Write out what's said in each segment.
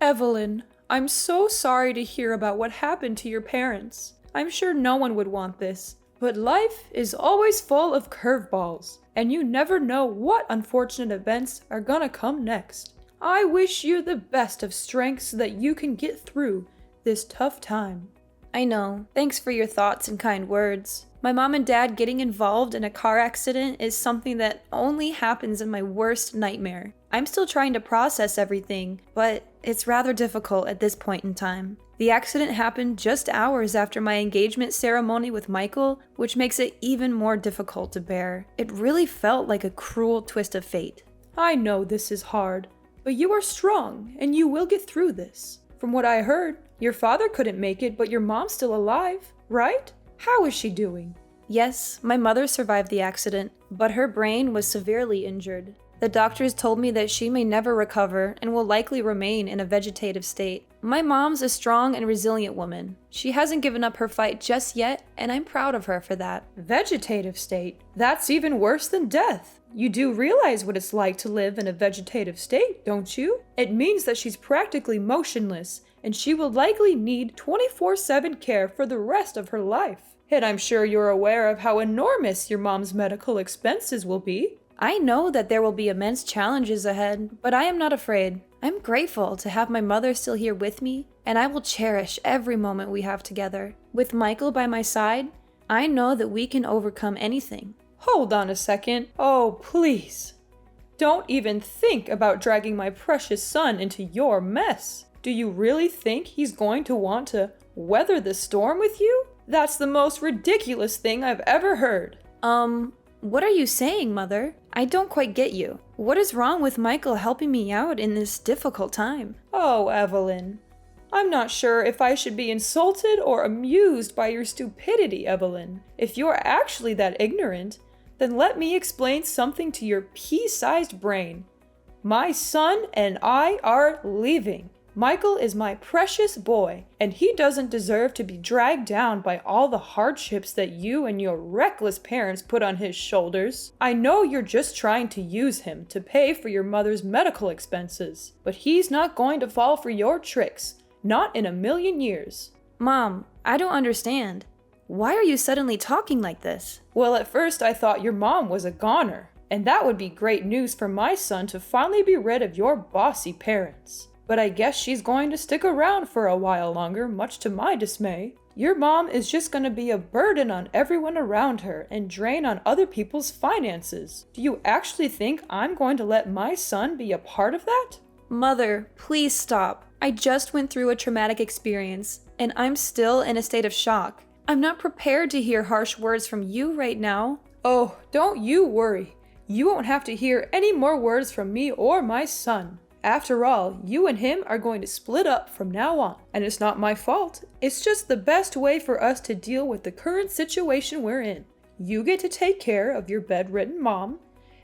Evelyn, I'm so sorry to hear about what happened to your parents. I'm sure no one would want this, but life is always full of curveballs, and you never know what unfortunate events are gonna come next. I wish you the best of strength so that you can get through this tough time. I know. Thanks for your thoughts and kind words. My mom and dad getting involved in a car accident is something that only happens in my worst nightmare. I'm still trying to process everything, but it's rather difficult at this point in time. The accident happened just hours after my engagement ceremony with Michael, which makes it even more difficult to bear. It really felt like a cruel twist of fate. I know this is hard, but you are strong and you will get through this. From what I heard, your father couldn't make it, but your mom's still alive, right? How is she doing? Yes, my mother survived the accident, but her brain was severely injured. The doctors told me that she may never recover and will likely remain in a vegetative state. My mom's a strong and resilient woman. She hasn't given up her fight just yet, and I'm proud of her for that. Vegetative state? That's even worse than death. You do realize what it's like to live in a vegetative state, don't you? It means that she's practically motionless, and she will likely need 24/7 care for the rest of her life. And I'm sure you're aware of how enormous your mom's medical expenses will be. I know that there will be immense challenges ahead, but I am not afraid. I'm grateful to have my mother still here with me, and I will cherish every moment we have together. With Michael by my side, I know that we can overcome anything. Hold on a second. Oh, please. Don't even think about dragging my precious son into your mess. Do you really think he's going to want to weather the storm with you? That's the most ridiculous thing I've ever heard. What are you saying, Mother? I don't quite get you. What is wrong with Michael helping me out in this difficult time? Oh, Evelyn. I'm not sure if I should be insulted or amused by your stupidity, Evelyn. If you're actually that ignorant, then let me explain something to your pea-sized brain. My son and I are leaving. Michael is my precious boy, and he doesn't deserve to be dragged down by all the hardships that you and your reckless parents put on his shoulders. I know you're just trying to use him to pay for your mother's medical expenses, but he's not going to fall for your tricks, not in a million years. Mom, I don't understand. Why are you suddenly talking like this? Well, at first I thought your mom was a goner, and that would be great news for my son to finally be rid of your bossy parents. But I guess she's going to stick around for a while longer, much to my dismay. Your mom is just going to be a burden on everyone around her and drain on other people's finances. Do you actually think I'm going to let my son be a part of that? Mother, please stop. I just went through a traumatic experience, and I'm still in a state of shock. I'm not prepared to hear harsh words from you right now. Oh, don't you worry. You won't have to hear any more words from me or my son. After all, you and him are going to split up from now on, and it's not my fault. It's just the best way for us to deal with the current situation we're in. You get to take care of your bedridden mom,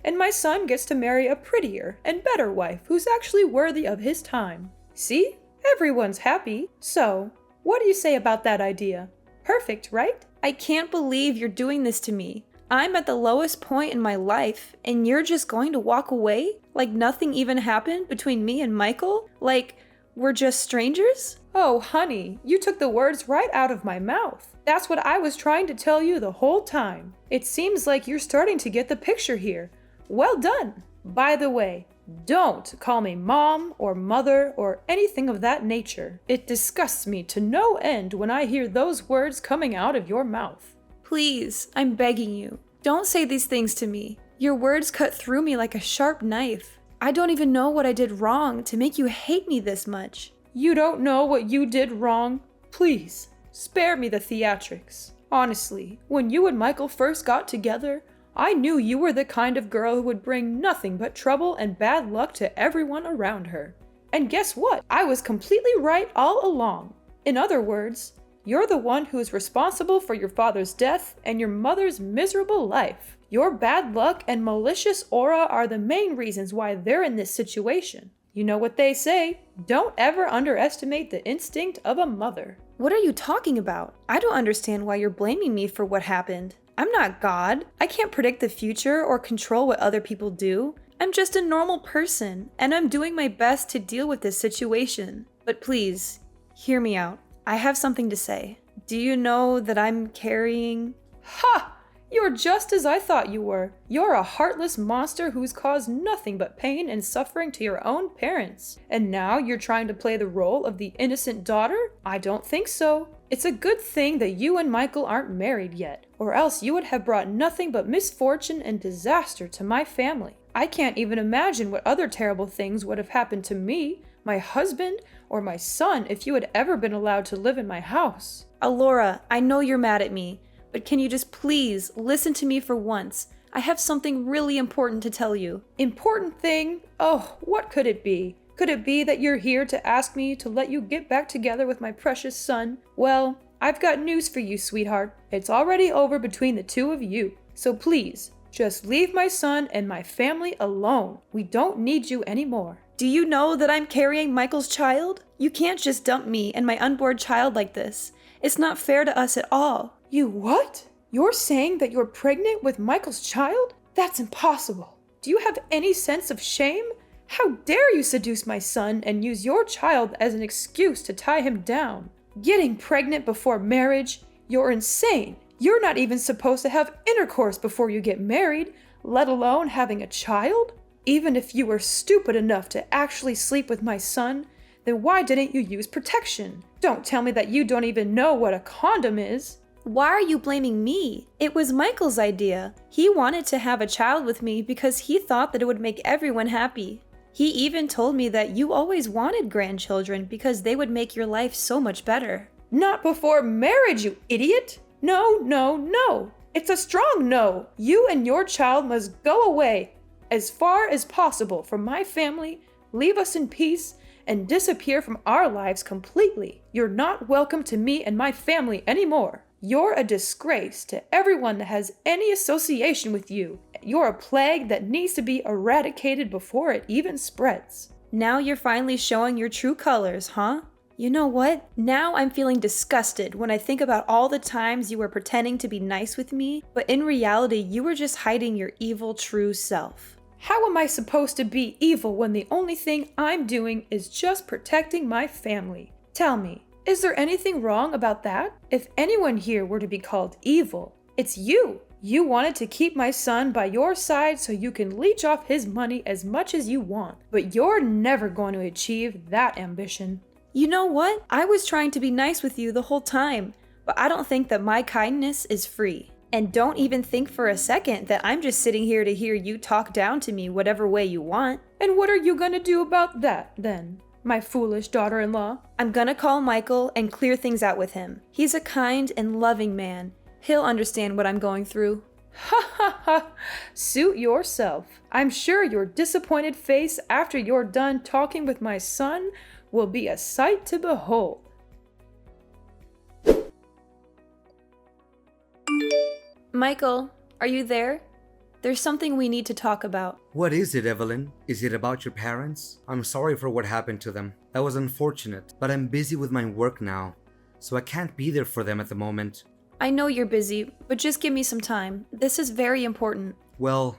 and my son gets to marry a prettier and better wife who's actually worthy of his time. See? Everyone's happy. So, what do you say about that idea? Perfect, right? I can't believe you're doing this to me. I'm at the lowest point in my life, and you're just going to walk away? Like nothing even happened between me and Michael? Like we're just strangers? Oh, honey, you took the words right out of my mouth. That's what I was trying to tell you the whole time. It seems like you're starting to get the picture here. Well done. By the way, don't call me mom or mother or anything of that nature. It disgusts me to no end when I hear those words coming out of your mouth. Please, I'm begging you. Don't say these things to me. Your words cut through me like a sharp knife. I don't even know what I did wrong to make you hate me this much. You don't know what you did wrong? Please, spare me the theatrics. Honestly, when you and Michael first got together, I knew you were the kind of girl who would bring nothing but trouble and bad luck to everyone around her. And guess what? I was completely right all along. In other words, you're the one who is responsible for your father's death and your mother's miserable life. Your bad luck and malicious aura are the main reasons why they're in this situation. You know what they say, don't ever underestimate the instinct of a mother. What are you talking about? I don't understand why you're blaming me for what happened. I'm not God. I can't predict the future or control what other people do. I'm just a normal person, and I'm doing my best to deal with this situation. But please, hear me out. I have something to say. Do you know that I'm carrying... Ha! You're just as I thought you were. You're a heartless monster who's caused nothing but pain and suffering to your own parents. And now you're trying to play the role of the innocent daughter? I don't think so. It's a good thing that you and Michael aren't married yet, or else you would have brought nothing but misfortune and disaster to my family. I can't even imagine what other terrible things would have happened to me, my husband, or my son if you had ever been allowed to live in my house. Alora, I know you're mad at me, but can you just please listen to me for once? I have something really important to tell you. Important thing? Oh, what could it be? Could it be that you're here to ask me to let you get back together with my precious son? Well, I've got news for you, sweetheart. It's already over between the two of you. So please, just leave my son and my family alone. We don't need you anymore. Do you know that I'm carrying Michael's child? You can't just dump me and my unborn child like this. It's not fair to us at all. You what? You're saying that you're pregnant with Michael's child? That's impossible. Do you have any sense of shame? How dare you seduce my son and use your child as an excuse to tie him down? Getting pregnant before marriage? You're insane. You're not even supposed to have intercourse before you get married, let alone having a child? Even if you were stupid enough to actually sleep with my son, then why didn't you use protection? Don't tell me that you don't even know what a condom is. Why are you blaming me? It was Michael's idea. He wanted to have a child with me because he thought that it would make everyone happy. He even told me that you always wanted grandchildren because they would make your life so much better. Not before marriage, you idiot! No, no, no! It's a strong no! You and your child must go away as far as possible from my family, leave us in peace, and disappear from our lives completely. You're not welcome to me and my family anymore. You're a disgrace to everyone that has any association with you. You're a plague that needs to be eradicated before it even spreads. Now you're finally showing your true colors, huh? You know what? Now I'm feeling disgusted when I think about all the times you were pretending to be nice with me, but in reality you were just hiding your evil true self. How am I supposed to be evil when the only thing I'm doing is just protecting my family? Tell me, is there anything wrong about that? If anyone here were to be called evil, it's you. You wanted to keep my son by your side so you can leech off his money as much as you want, but you're never going to achieve that ambition. You know what? I was trying to be nice with you the whole time, but I don't think that my kindness is free. And don't even think for a second that I'm just sitting here to hear you talk down to me whatever way you want. And what are you gonna do about that, then, my foolish daughter-in-law? I'm gonna call Michael and clear things out with him. He's a kind and loving man. He'll understand what I'm going through. Ha ha ha! Suit yourself. I'm sure your disappointed face after you're done talking with my son will be a sight to behold. Michael, are you there? There's something we need to talk about. What is it, Evelyn? Is it about your parents? I'm sorry for what happened to them. That was unfortunate, but I'm busy with my work now, so I can't be there for them at the moment. I know you're busy, but just give me some time. This is very important. Well,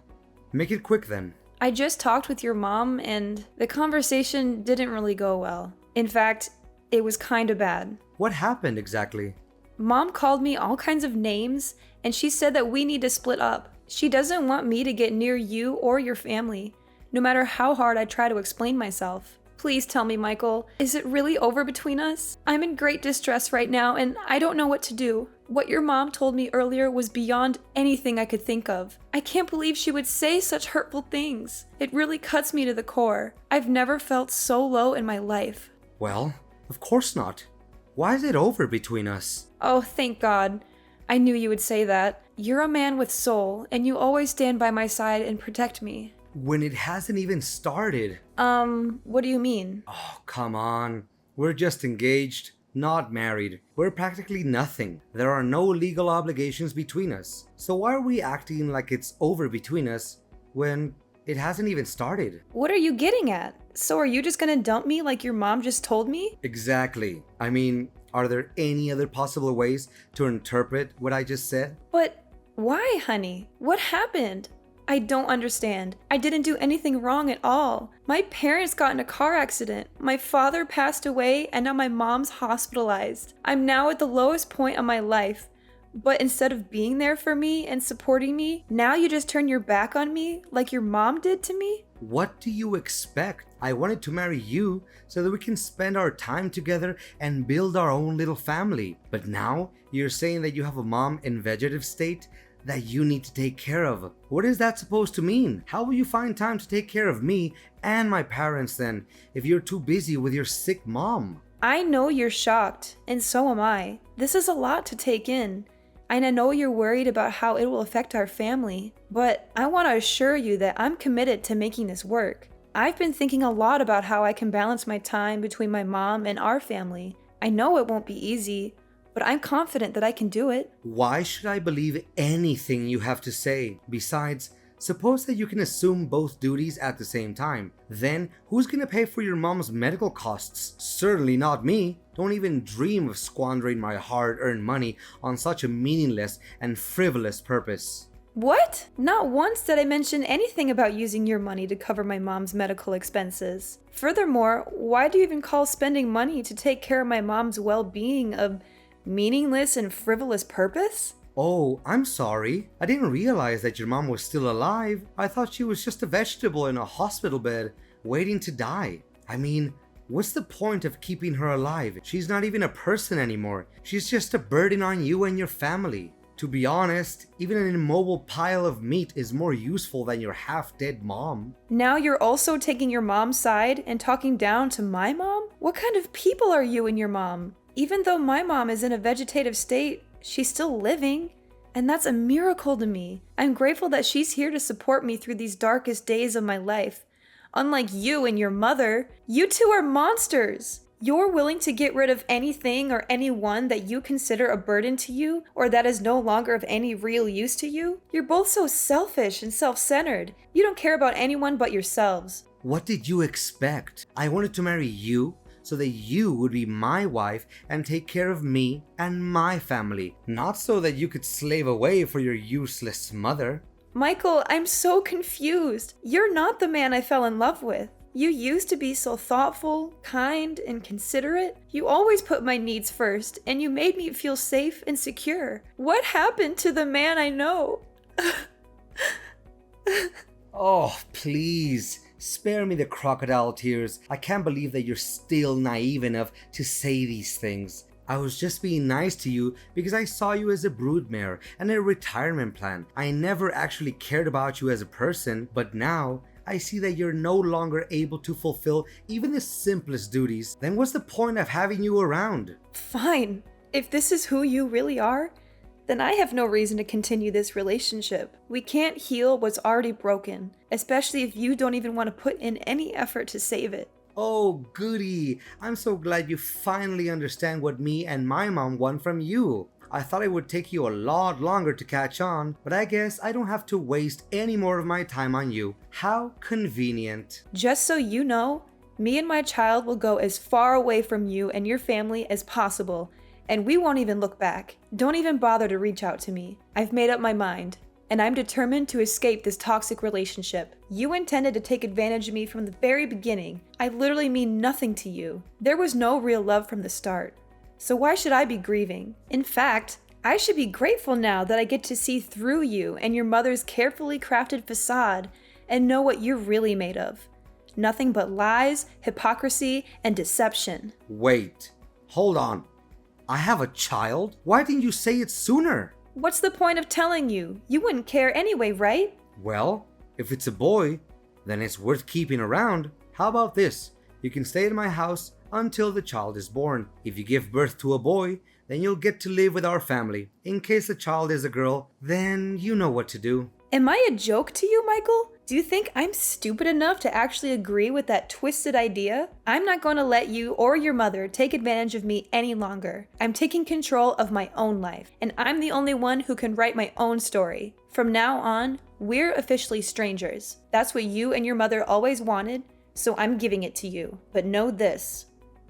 make it quick then. I just talked with your mom, and the conversation didn't really go well. In fact, it was kinda bad. What happened exactly? Mom called me all kinds of names, and she said that we need to split up. She doesn't want me to get near you or your family, no matter how hard I try to explain myself. Please tell me, Michael, is it really over between us? I'm in great distress right now, and I don't know what to do. What your mom told me earlier was beyond anything I could think of. I can't believe she would say such hurtful things. It really cuts me to the core. I've never felt so low in my life. Well, of course not. Why is it over between us? Oh, thank God. I knew you would say that. You're a man with soul, and you always stand by my side and protect me. When it hasn't even started. What do you mean? Oh, come on. We're just engaged, not married. We're practically nothing. There are no legal obligations between us. So why are we acting like it's over between us when it hasn't even started? What are you getting at? So are you just gonna dump me like your mom just told me? Exactly. I mean, are there any other possible ways to interpret what I just said? But why, honey? What happened? I don't understand. I didn't do anything wrong at all. My parents got in a car accident. My father passed away, and now my mom's hospitalized. I'm now at the lowest point of my life. But instead of being there for me and supporting me, now you just turn your back on me like your mom did to me? What do you expect? I wanted to marry you so that we can spend our time together and build our own little family. But now you're saying that you have a mom in vegetative state that you need to take care of. What is that supposed to mean? How will you find time to take care of me and my parents then if you're too busy with your sick mom? I know you're shocked, and so am I. This is a lot to take in. And I know you're worried about how it will affect our family, but I want to assure you that I'm committed to making this work. I've been thinking a lot about how I can balance my time between my mom and our family. I know it won't be easy, but I'm confident that I can do it. Why should I believe anything you have to say? Besides, suppose that you can assume both duties at the same time. Then, who's gonna pay for your mom's medical costs? Certainly not me. Don't even dream of squandering my hard-earned money on such a meaningless and frivolous purpose. What? Not once did I mention anything about using your money to cover my mom's medical expenses. Furthermore, why do you even call spending money to take care of my mom's well-being a meaningless and frivolous purpose? Oh, I'm sorry. I didn't realize that your mom was still alive. I thought she was just a vegetable in a hospital bed, waiting to die. I mean, what's the point of keeping her alive? She's not even a person anymore. She's just a burden on you and your family. To be honest, even an immobile pile of meat is more useful than your half-dead mom. Now you're also taking your mom's side and talking down to my mom? What kind of people are you and your mom? Even though my mom is in a vegetative state, she's still living, and that's a miracle to me. I'm grateful that she's here to support me through these darkest days of my life. Unlike you and your mother, you two are monsters. You're willing to get rid of anything or anyone that you consider a burden to you or that is no longer of any real use to you. You're both so selfish and self-centered. You don't care about anyone but yourselves. What did you expect? I wanted to marry you so that you would be my wife and take care of me and my family, not so that you could slave away for your useless mother. Michael, I'm so confused. You're not the man I fell in love with. You used to be so thoughtful, kind, and considerate. You always put my needs first, and you made me feel safe and secure. What happened to the man I know? Oh, please. Spare me the crocodile tears. I can't believe that you're still naive enough to say these things. I was just being nice to you because I saw you as a broodmare and a retirement plan. I never actually cared about you as a person, but now I see that you're no longer able to fulfill even the simplest duties. Then what's the point of having you around? Fine. If this is who you really are, then I have no reason to continue this relationship. We can't heal what's already broken, especially if you don't even want to put in any effort to save it. Oh, goody. I'm so glad you finally understand what me and my mom want from you. I thought it would take you a lot longer to catch on, but I guess I don't have to waste any more of my time on you. How convenient. Just so you know, me and my child will go as far away from you and your family as possible, and we won't even look back. Don't even bother to reach out to me. I've made up my mind, and I'm determined to escape this toxic relationship. You intended to take advantage of me from the very beginning. I literally mean nothing to you. There was no real love from the start. So why should I be grieving? In fact, I should be grateful now that I get to see through you and your mother's carefully crafted facade and know what you're really made of. Nothing but lies, hypocrisy, and deception. Wait, hold on. I have a child? Why didn't you say it sooner? What's the point of telling you? You wouldn't care anyway, right? Well, if it's a boy, then it's worth keeping around. How about this? You can stay at my house until the child is born. If you give birth to a boy, then you'll get to live with our family. In case the child is a girl, then you know what to do. Am I a joke to you, Michael? Do you think I'm stupid enough to actually agree with that twisted idea? I'm not going to let you or your mother take advantage of me any longer. I'm taking control of my own life, and I'm the only one who can write my own story. From now on, we're officially strangers. That's what you and your mother always wanted, so I'm giving it to you. But know this,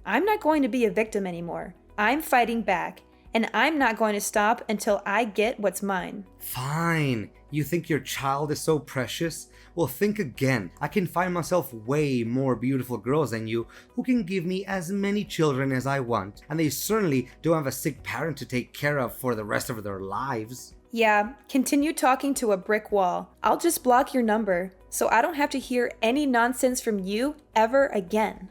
I'm not going to be a victim anymore. I'm fighting back, and I'm not going to stop until I get what's mine. Fine. You think your child is so precious? Well, think again. I can find myself way more beautiful girls than you who can give me as many children as I want, and they certainly don't have a sick parent to take care of for the rest of their lives. Yeah, continue talking to a brick wall. I'll just block your number, so I don't have to hear any nonsense from you ever again.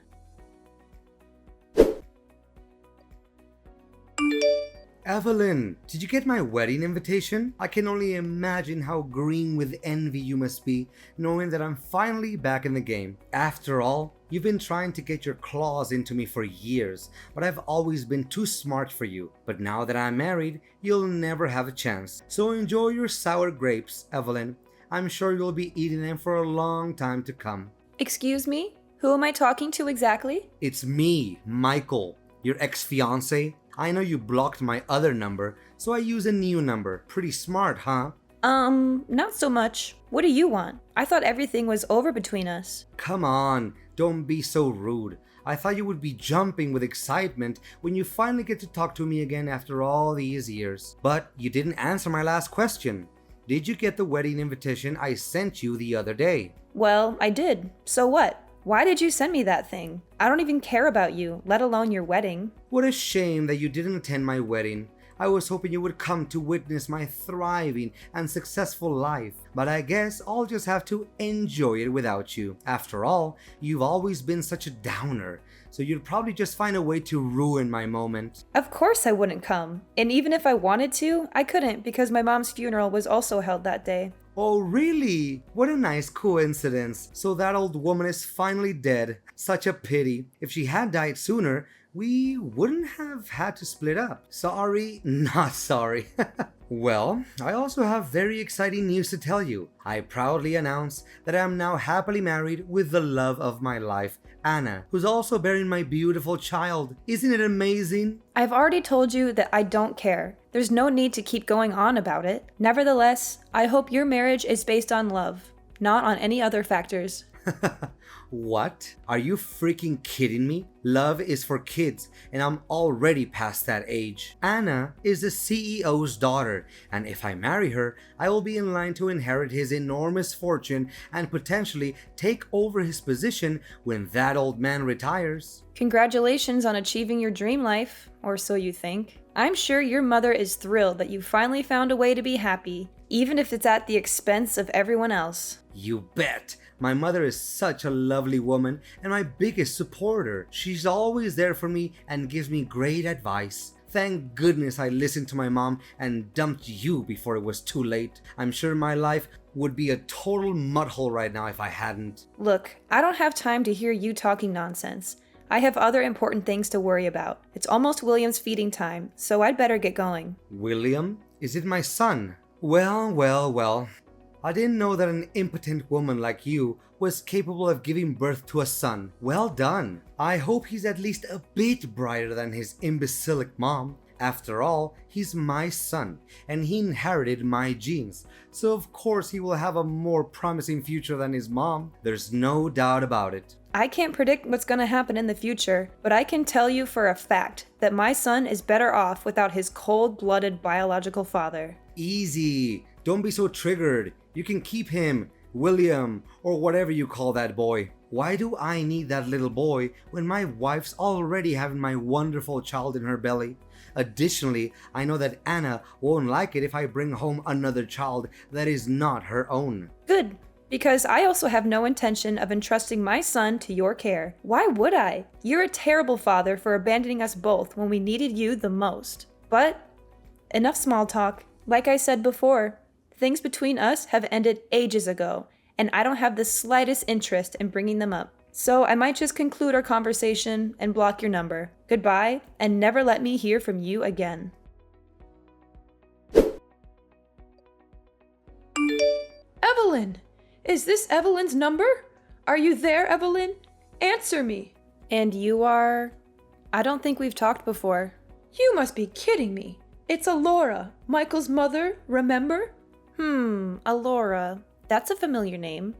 Evelyn, did you get my wedding invitation? I can only imagine how green with envy you must be, knowing that I'm finally back in the game. After all, you've been trying to get your claws into me for years, but I've always been too smart for you. But now that I'm married, you'll never have a chance. So enjoy your sour grapes, Evelyn. I'm sure you'll be eating them for a long time to come. Excuse me? Who am I talking to exactly? It's me, Michael, your ex-fiance. I know you blocked my other number, so I use a new number. Pretty smart, huh? Not so much. What do you want? I thought everything was over between us. Come on, don't be so rude. I thought you would be jumping with excitement when you finally get to talk to me again after all these years. But you didn't answer my last question. Did you get the wedding invitation I sent you the other day? Well, I did. So what? Why did you send me that thing? I don't even care about you, let alone your wedding. What a shame that you didn't attend my wedding. I was hoping you would come to witness my thriving and successful life, but I guess I'll just have to enjoy it without you. After all, you've always been such a downer, so you'd probably just find a way to ruin my moment. Of course I wouldn't come. And even if I wanted to, I couldn't because my mom's funeral was also held that day. Oh, really? What a nice coincidence. So that old woman is finally dead. Such a pity. If she had died sooner, we wouldn't have had to split up. Sorry, not sorry. Well, I also have very exciting news to tell you. I proudly announce that I am now happily married with the love of my life, Anna, who's also bearing my beautiful child. Isn't it amazing? I've already told you that I don't care. There's no need to keep going on about it. Nevertheless, I hope your marriage is based on love, not on any other factors. What? Are you freaking kidding me? Love is for kids, and I'm already past that age. Anna is the CEO's daughter, and if I marry her, I will be in line to inherit his enormous fortune and potentially take over his position when that old man retires. Congratulations on achieving your dream life, or so you think. I'm sure your mother is thrilled that you finally found a way to be happy, even if it's at the expense of everyone else. You bet! My mother is such a lovely woman and my biggest supporter. She's always there for me and gives me great advice. Thank goodness I listened to my mom and dumped you before it was too late. I'm sure my life would be a total mudhole right now if I hadn't. Look, I don't have time to hear you talking nonsense. I have other important things to worry about. It's almost William's feeding time, so I'd better get going. William? Is it my son? Well. I didn't know that an impotent woman like you was capable of giving birth to a son. Well done. I hope he's at least a bit brighter than his imbecilic mom. After all, he's my son, and he inherited my genes, so of course he will have a more promising future than his mom. There's no doubt about it. I can't predict what's going to happen in the future, but I can tell you for a fact that my son is better off without his cold-blooded biological father. Easy. Don't be so triggered. You can keep him, William, or whatever you call that boy. Why do I need that little boy when my wife's already having my wonderful child in her belly? Additionally, I know that Anna won't like it if I bring home another child that is not her own. Good, because I also have no intention of entrusting my son to your care. Why would I? You're a terrible father for abandoning us both when we needed you the most. But enough small talk. Like I said before, things between us have ended ages ago, and I don't have the slightest interest in bringing them up. So I might just conclude our conversation and block your number. Goodbye, and never let me hear from you again. Evelyn! Is this Evelyn's number? Are you there, Evelyn? Answer me. And you are? I don't think we've talked before. You must be kidding me. It's Alora, Michael's mother, remember? Alora. That's a familiar name.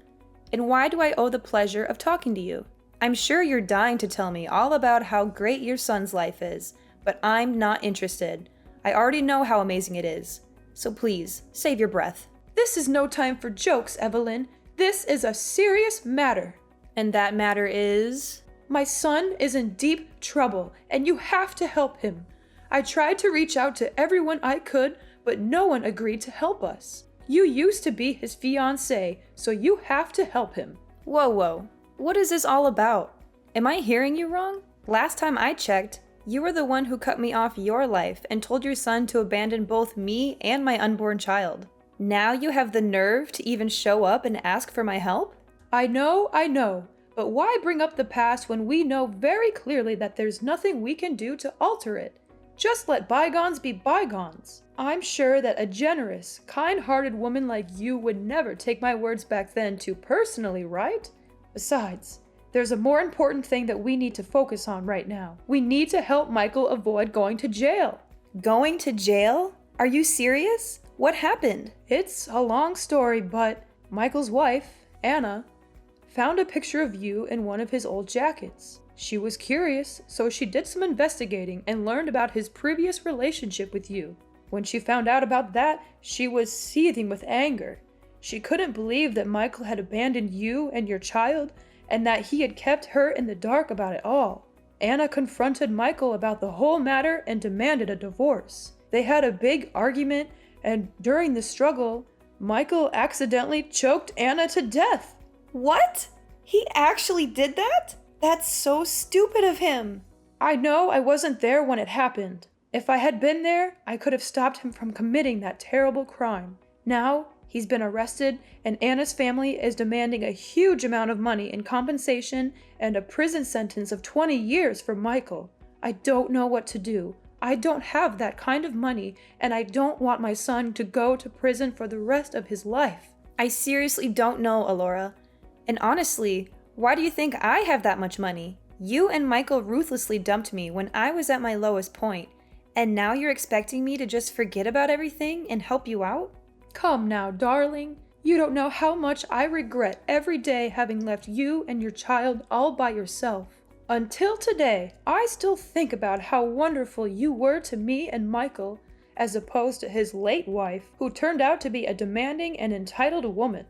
And why do I owe the pleasure of talking to you? I'm sure you're dying to tell me all about how great your son's life is, but I'm not interested. I already know how amazing it is. So please, save your breath. This is no time for jokes, Evelyn. This is a serious matter. And that matter is? My son is in deep trouble, and you have to help him. I tried to reach out to everyone I could, but no one agreed to help us. You used to be his fiancé, so you have to help him. Whoa. What is this all about? Am I hearing you wrong? Last time I checked, you were the one who cut me off your life and told your son to abandon both me and my unborn child. Now you have the nerve to even show up and ask for my help? I know, but why bring up the past when we know very clearly that there's nothing we can do to alter it? Just let bygones be bygones. I'm sure that a generous, kind-hearted woman like you would never take my words back then too personally, right? Besides, there's a more important thing that we need to focus on right now. We need to help Michael avoid going to jail. Going to jail? Are you serious? What happened? It's a long story, but Michael's wife, Anna, found a picture of you in one of his old jackets. She was curious, so she did some investigating and learned about his previous relationship with you. When she found out about that, she was seething with anger. She couldn't believe that Michael had abandoned you and your child, and that he had kept her in the dark about it all. Anna confronted Michael about the whole matter and demanded a divorce. They had a big argument, and during the struggle, Michael accidentally choked Anna to death. What? He actually did that? That's so stupid of him. I know I wasn't there when it happened. If I had been there, I could have stopped him from committing that terrible crime. Now, he's been arrested, and Anna's family is demanding a huge amount of money in compensation and a prison sentence of 20 years for Michael. I don't know what to do. I don't have that kind of money, and I don't want my son to go to prison for the rest of his life. I seriously don't know, Alora. And honestly, why do you think I have that much money? You and Michael ruthlessly dumped me when I was at my lowest point, and now you're expecting me to just forget about everything and help you out? Come now, darling. You don't know how much I regret every day having left you and your child all by yourself. Until today, I still think about how wonderful you were to me and Michael, as opposed to his late wife, who turned out to be a demanding and entitled woman.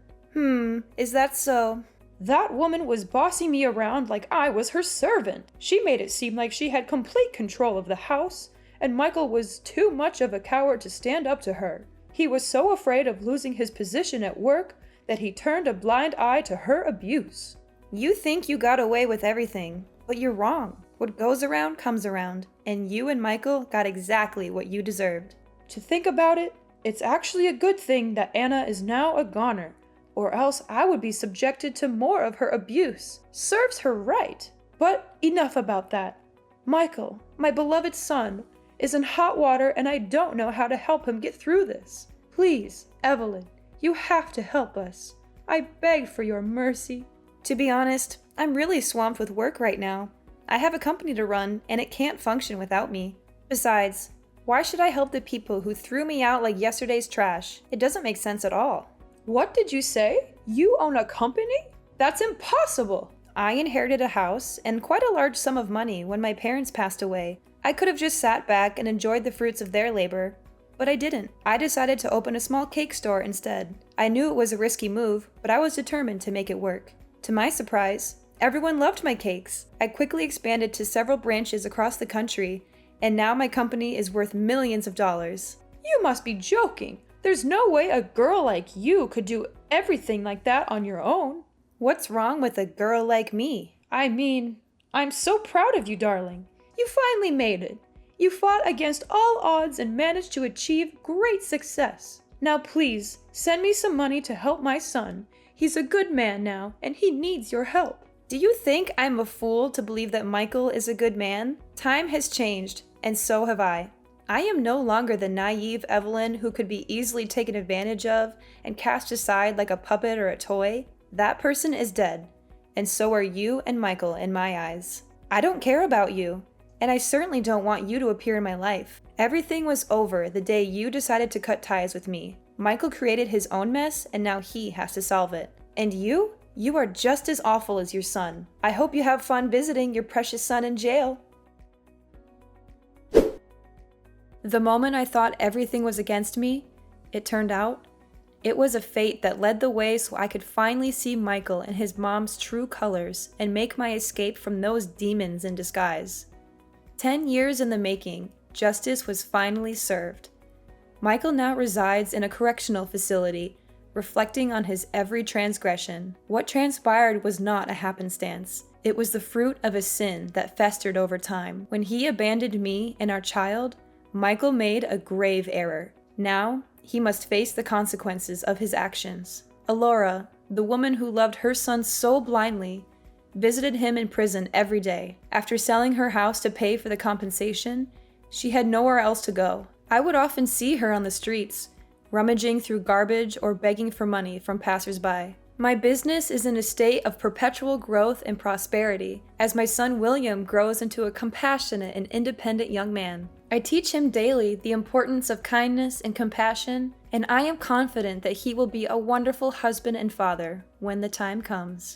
Is that so? That woman was bossing me around like I was her servant. She made it seem like she had complete control of the house, and Michael was too much of a coward to stand up to her. He was so afraid of losing his position at work that he turned a blind eye to her abuse. You think you got away with everything, but you're wrong. What goes around comes around, and you and Michael got exactly what you deserved. To think about it, it's actually a good thing that Anna is now a goner, or else I would be subjected to more of her abuse. Serves her right. But enough about that. Michael, my beloved son, is in hot water and I don't know how to help him get through this. Please, Evelyn, you have to help us. I beg for your mercy. To be honest, I'm really swamped with work right now. I have a company to run and it can't function without me. Besides, why should I help the people who threw me out like yesterday's trash? It doesn't make sense at all. What did you say? You own a company? That's impossible. I inherited a house and quite a large sum of money when my parents passed away. I could have just sat back and enjoyed the fruits of their labor, but I didn't. I decided to open a small cake store instead. I knew it was a risky move, but I was determined to make it work. To my surprise, everyone loved my cakes. I quickly expanded to several branches across the country, and now my company is worth millions of dollars. You must be joking. There's no way a girl like you could do everything like that on your own. What's wrong with a girl like me? I mean, I'm so proud of you, darling. You finally made it. You fought against all odds and managed to achieve great success. Now please, send me some money to help my son. He's a good man now, and he needs your help. Do you think I'm a fool to believe that Michael is a good man? Time has changed, and so have I. I am no longer the naive Evelyn who could be easily taken advantage of and cast aside like a puppet or a toy. That person is dead, and so are you and Michael in my eyes. I don't care about you, and I certainly don't want you to appear in my life. Everything was over the day you decided to cut ties with me. Michael created his own mess, and now he has to solve it. And you? You are just as awful as your son. I hope you have fun visiting your precious son in jail. The moment I thought everything was against me, it turned out it was a fate that led the way so I could finally see Michael and his mom's true colors and make my escape from those demons in disguise. 10 years in the making, justice was finally served. Michael now resides in a correctional facility, reflecting on his every transgression. What transpired was not a happenstance. It was the fruit of a sin that festered over time. When he abandoned me and our child, Michael made a grave error. Now, he must face the consequences of his actions. Alora, the woman who loved her son so blindly, visited him in prison every day. After selling her house to pay for the compensation, she had nowhere else to go. I would often see her on the streets, rummaging through garbage or begging for money from passersby. My business is in a state of perpetual growth and prosperity as my son William grows into a compassionate and independent young man. I teach him daily the importance of kindness and compassion, and I am confident that he will be a wonderful husband and father when the time comes.